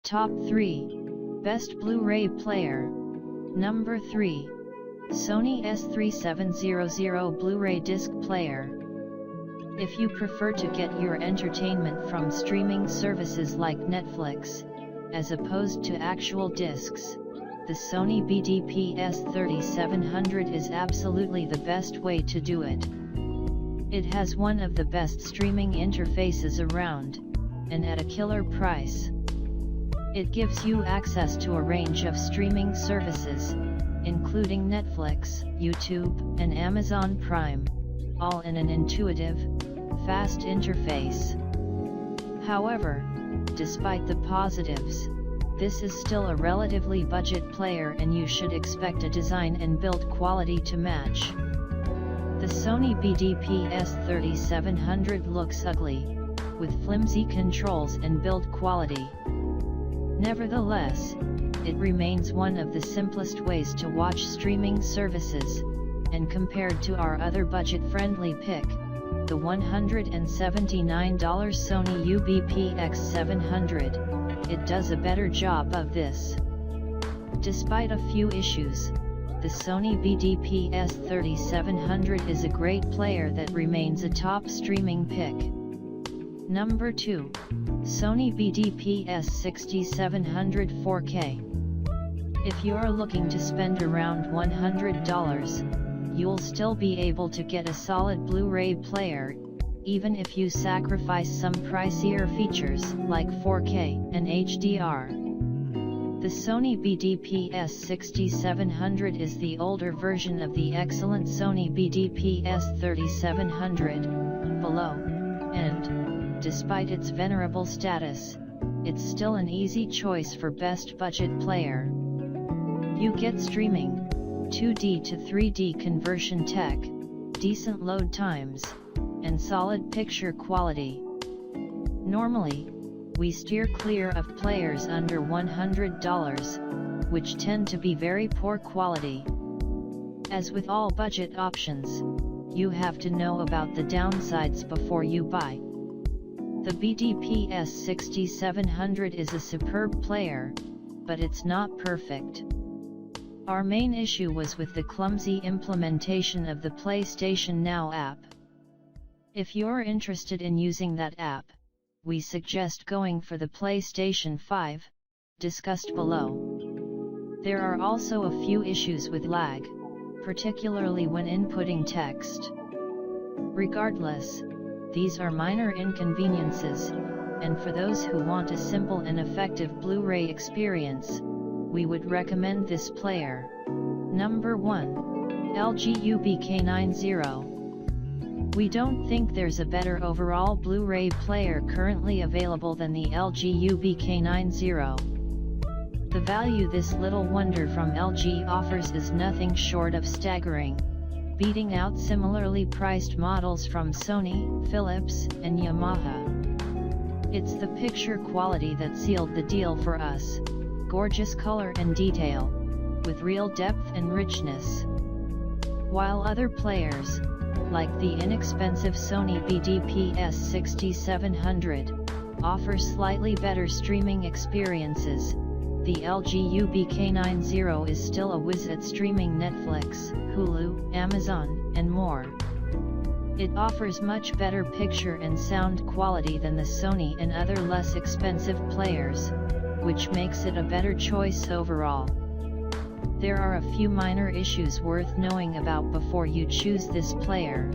Top 3. Best Blu-ray Player. Number 3. Sony S3700 Blu-ray Disc Player. If you prefer to get your entertainment from streaming services like Netflix, as opposed to actual discs, the Sony BDP S3700 is absolutely the best way to do it. It has one of the best streaming interfaces around, and at a killer price. It gives you access to a range of streaming services, including Netflix, YouTube, and Amazon Prime, all in an intuitive, fast interface. However, despite the positives, this is still a relatively budget player and you should expect a design and build quality to match. The Sony BDP S3700 looks ugly, with flimsy controls and build quality. Nevertheless, it remains one of the simplest ways to watch streaming services, and compared to our other budget-friendly pick, the $179 Sony UBP X700, it does a better job of this. Despite a few issues, the Sony BDP S3700 is a great player that remains a top streaming pick. Number 2. Sony BDP S6700 4K. If you're looking to spend around $100, you'll still be able to get a solid Blu-ray player, even if you sacrifice some pricier features like 4K and HDR. The Sony BDP S6700 is the older version of the excellent Sony BDP S3700, below, and, despite its venerable status, it's still an easy choice for best budget player. You get streaming, 2D to 3D conversion tech, decent load times, and solid picture quality. Normally, we steer clear of players under $100, which tend to be very poor quality. As with all budget options, you have to know about the downsides before you buy. The BDP S6700 is a superb player, but it's not perfect. Our main issue was with the clumsy implementation of the PlayStation Now app. If you're interested in using that app, we suggest going for the PlayStation 5, discussed below. There are also a few issues with lag, particularly when inputting text. Regardless, these are minor inconveniences, and for those who want a simple and effective Blu-ray experience, we would recommend this player. Number 1. LG UBK90. We don't think there's a better overall Blu-ray player currently available than the LG UBK90. The value this little wonder from LG offers is nothing short of staggering, beating out similarly priced models from Sony, Philips, and Yamaha. It's the picture quality that sealed the deal for us, gorgeous color and detail, with real depth and richness. While other players, like the inexpensive Sony BDP S6700, offer slightly better streaming experiences, the LG UBK90 is still a whiz at streaming Netflix, Hulu, Amazon, and more. It offers much better picture and sound quality than the Sony and other less expensive players, which makes it a better choice overall. There are a few minor issues worth knowing about before you choose this player.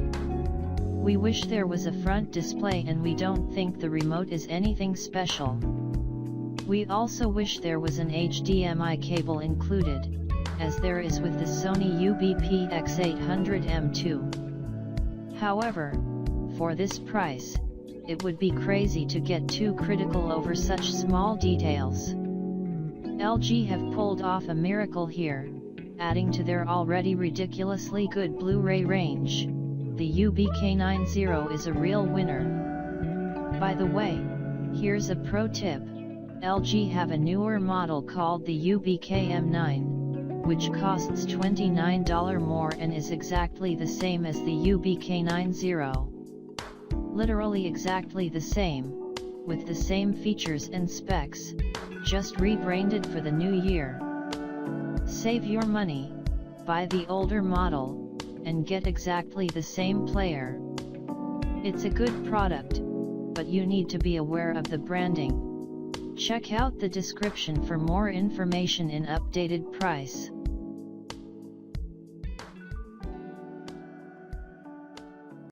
We wish there was a front display and we don't think the remote is anything special. We also wish there was an HDMI cable included, as there is with the Sony UBP X800M2. However, for this price, it would be crazy to get too critical over such small details. LG have pulled off a miracle here, adding to their already ridiculously good Blu-ray range. The UBK90 is a real winner. By the way, here's a pro tip. LG have a newer model called the UBK-M9, which costs $29 more and is exactly the same as the UBK90. Literally exactly the same, with the same features and specs, just rebranded for the new year. Save your money, buy the older model, and get exactly the same player. It's a good product, but you need to be aware of the branding. Check out the description for more information in updated price.